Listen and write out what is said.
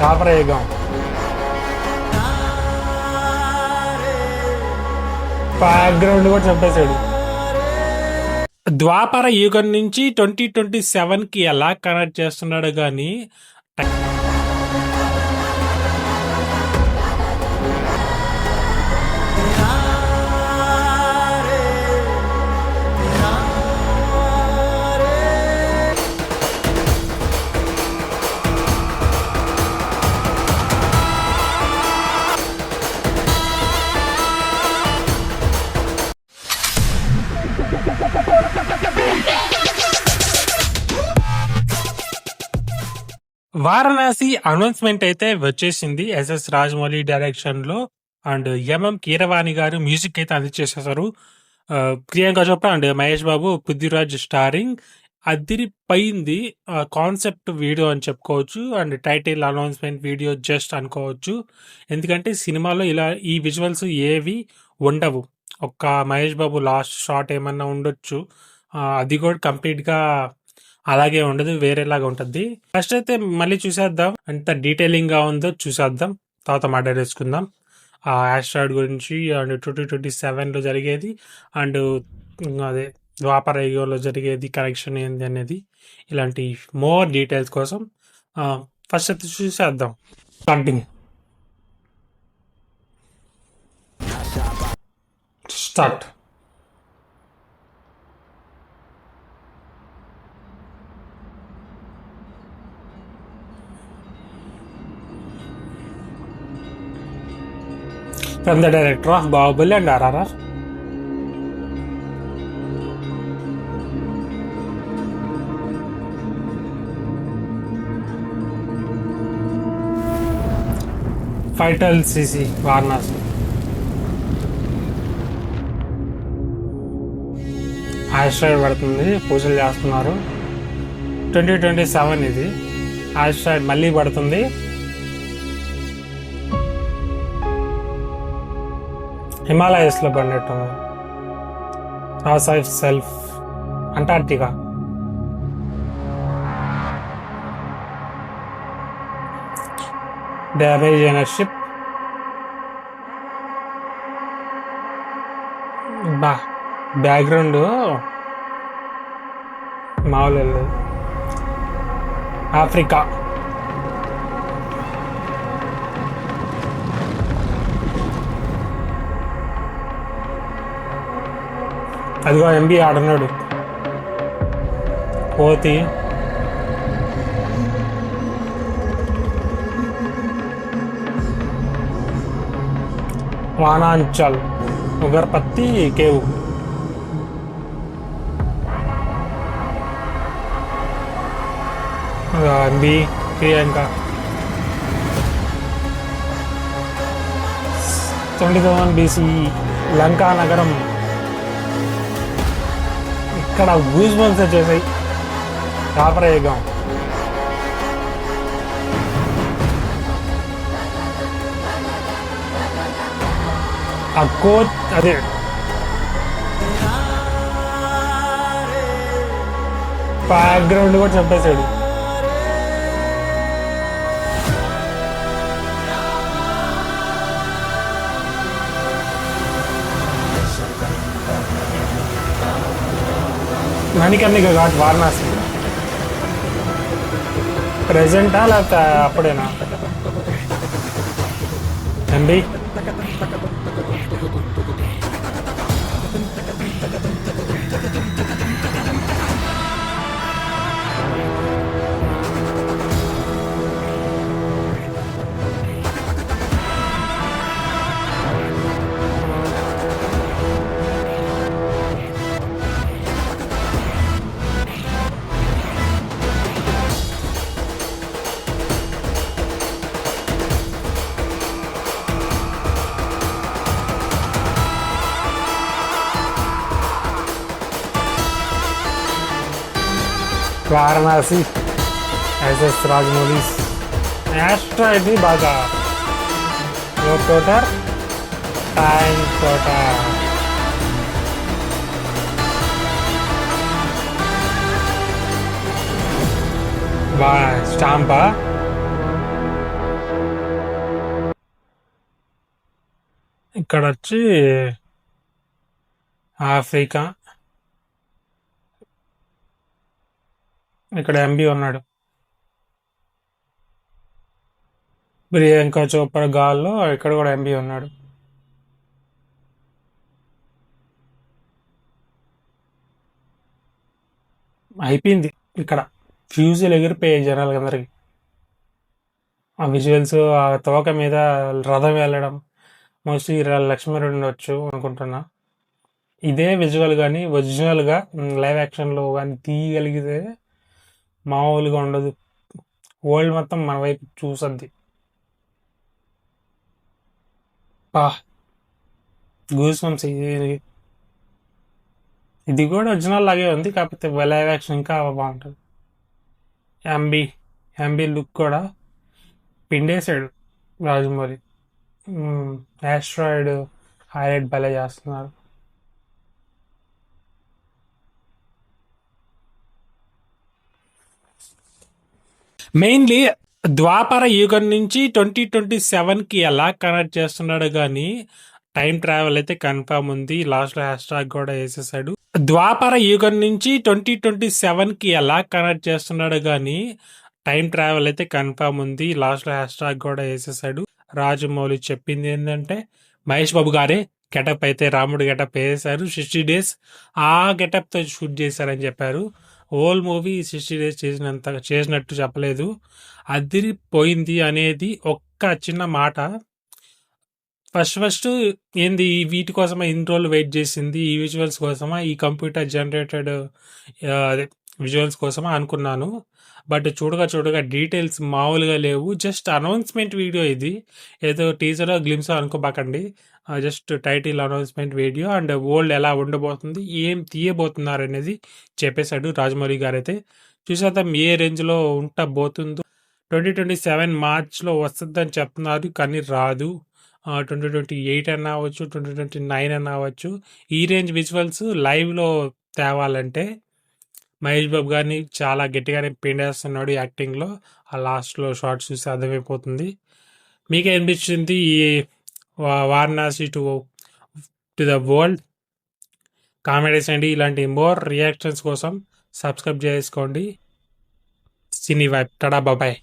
ద్వాపరయుగం బ్యాక్గ్రౌండ్ కూడా చంపేశాడు. ద్వాపర యుగం నుంచి 2027కి ఎలా కనెక్ట్ చేస్తున్నాడు కానీ వారణాసి అనౌన్స్మెంట్ అయితే వచ్చేసింది. ఎస్ఎస్ రాజమౌళి డైరెక్షన్ లో అండ్ ఎంఎం కీరవాణి గారు మ్యూజిక్ అయితే అందించేసేసారు. Priyanka Chopra and Mahesh Babu, Prithviraj starring. అదిరిపోయింది. కాన్సెప్ట్ వీడియో అని చెప్పుకోవచ్చు and title announcement video just అనుకోవచ్చు. ఎందుకంటే సినిమాలో ఇలా ఈ విజువల్స్ ఏవి ఉండవు. ఒక్క మహేష్ బాబు లాస్ట్ షాట్ ఏమన్నా ఉండొచ్చు. అది కూడా కంప్లీట్గా అలాగే ఉండదు, వేరేలాగా ఉంటుంది. ఫస్ట్ అయితే మళ్ళీ చూసేద్దాం, ఎంత డీటెయిలింగ్ గా ఉందో చూసేద్దాం, తర్వాత మాట్లాడేసుకుందాం ఆ ఆస్ట్రాయిడ్ గురించి అండ్ 2027లో జరిగేది అండ్ అదే ద్వాపర యుగంలో జరిగేది కనెక్షన్ ఏంది అనేది, ఇలాంటి మోర్ డీటెయిల్స్ కోసం ఫస్ట్ అయితే చూసేద్దాం. Continue start. From the director of Bahubali and RRR. Vital CC Varanasi. Asteroid పడుతుంది, పూజలు చేస్తున్నారు. 2027 ఇది. ఆస్ట్రాయిడ్ మళ్ళీ పడుతుంది. హిమాలయస్లో పడినట్టు. ఆఫ్ సెల్ఫ్ అంటార్క్టికా. డ్యామేజ్ అయిన షిప్. బ్యాక్గ్రౌండ్ మామూలు. ఆఫ్రికా. అదిగో ఎంబీ ఆడున్నాడు. కోతి. వానాంచల్ ఉగర్పత్తి కేవ్. ఎంబీ ప్రియాంక. 20,000 BC లంకా నగరం. ఇక్కడ గూస్ బంప్స్ వచ్చేసాయి. ద్వాపరయుగం. ఆ కోచ్ అదే బ్యాక్గ్రౌండ్ కూడా చంపేశాడు. మణికర్ణిక ఘాట్ వారణాసి. ప్రెజెంటా లేకపోతే అప్పుడేనా? MB Varanasi. SS Rajamouli. Asteroid బాగా లోకోటర్ టైం కోటర్. బాగా స్టాంపా. ఇక్కడ వచ్చి ఆఫ్రికా, ఇక్కడ ఎంబీ ఉన్నాడు. ప్రియాంక చోప్రా గాల్లో ఇక్కడ కూడా ఎంబీ ఉన్నాడు. అయిపోయింది ఇక్కడ. ఫ్యూజులు ఎగిరిపోయాయి జనాలకి అందరికి. ఆ విజువల్స్, ఆ తోక మీద రథం వెళ్ళడం, మోస్ట్లీ లక్ష్మీరెడ్డి ఉండొచ్చు అనుకుంటున్నా. ఇదే విజువల్ కానీ ఒరిజినల్గా లైవ్ యాక్షన్లో కానీ తీయగలిగితే మామూలుగా ఉండదు. వరల్డ్ మొత్తం మన వైపు చూసద్ది. పా గూస్ బంప్స్. ఇది కూడా ఒరిజినల్ లాగే ఉంది, కాకపోతే లైవ్ యాక్షన్ ఇంకా బాగుంటుంది. ఎంబీ ఎంబీ లుక్ కూడా పిండేసాడు రాజమౌళి. యాస్ట్రాయిడ్ హైలైట్ భలే చేస్తున్నారు. మెయిన్లీ ద్వాపర యుగం నుంచి 2027కి ఎలా కనెక్ట్ చేస్తున్నాడు కానీ టైం ట్రావెల్ అయితే కన్ఫర్మ్ ఉంది. లాస్ట్లో హ్యాష్ ట్యాగ్ కూడా వేసేసాడు. ద్వాపర యుగం నుంచి 2027కి ఎలా కనెక్ట్ చేస్తున్నాడు కానీ టైం ట్రావెల్ అయితే కన్ఫర్మ్ ఉంది. లాస్ట్లో హ్యాష్ ట్యాగ్ కూడా వేసేసాడు. రాజమౌళి చెప్పింది ఏంటంటే మహేష్ బాబు గారే గెటప్ అయితే రాముడు గెటప్ వేసారు. 60 days ఆ గెటప్తో షూట్ చేశారని చెప్పారు. హోల్ మూవీ 60 days చేసినట్టు చెప్పలేదు. అదిరిపోయింది అనేది ఒక్క చిన్న మాట. ఫస్ట్ ఏంది వీటి కోసమా ఇన్ని రోజులు వెయిట్ చేసింది, ఈ విజువల్స్ కోసమా, ఈ కంప్యూటర్ జనరేటెడ్ విజువల్స్ కోసమా అనుకున్నాను. బట్ చూడగా డీటెయిల్స్ మామూలుగా లేవు. జస్ట్ అనౌన్స్మెంట్ వీడియో ఇది. ఏదో టీజర్ గ్లిమ్స్ అనుకోబాకండి. Just title announcement video and world ఎలా ఉండబోతుంది, ఏం తీయబోతున్నారు అనేది చెప్పేశాడు రాజమౌళి గారు. అయితే చూసేద్దాం ఏ రేంజ్లో ఉండబోతుందో. 2027 మార్చ్లో వస్తుందని చెప్తున్నారు, కానీ రాదు. 2028 అన్నా అవ్వచ్చు, 2029 అన్నా అవ్వచ్చు. ఈ రేంజ్ విజువల్స్ లైవ్లో తేవాలంటే మహేష్ బాబు గారిని చాలా గట్టిగానే పిండేస్తున్నాడు యాక్టింగ్లో. ఆ లాస్ట్లో షార్ట్స్ చూసి అర్థమైపోతుంది. మీకే అనిపించింది ఈ Varanasi to the world? Comments అండి. ఇలాంటి మోర్ రియాక్షన్స్ కోసం సబ్స్క్రైబ్ చేసుకోండి. సినీ వైబ్. టడా బాబాయ్.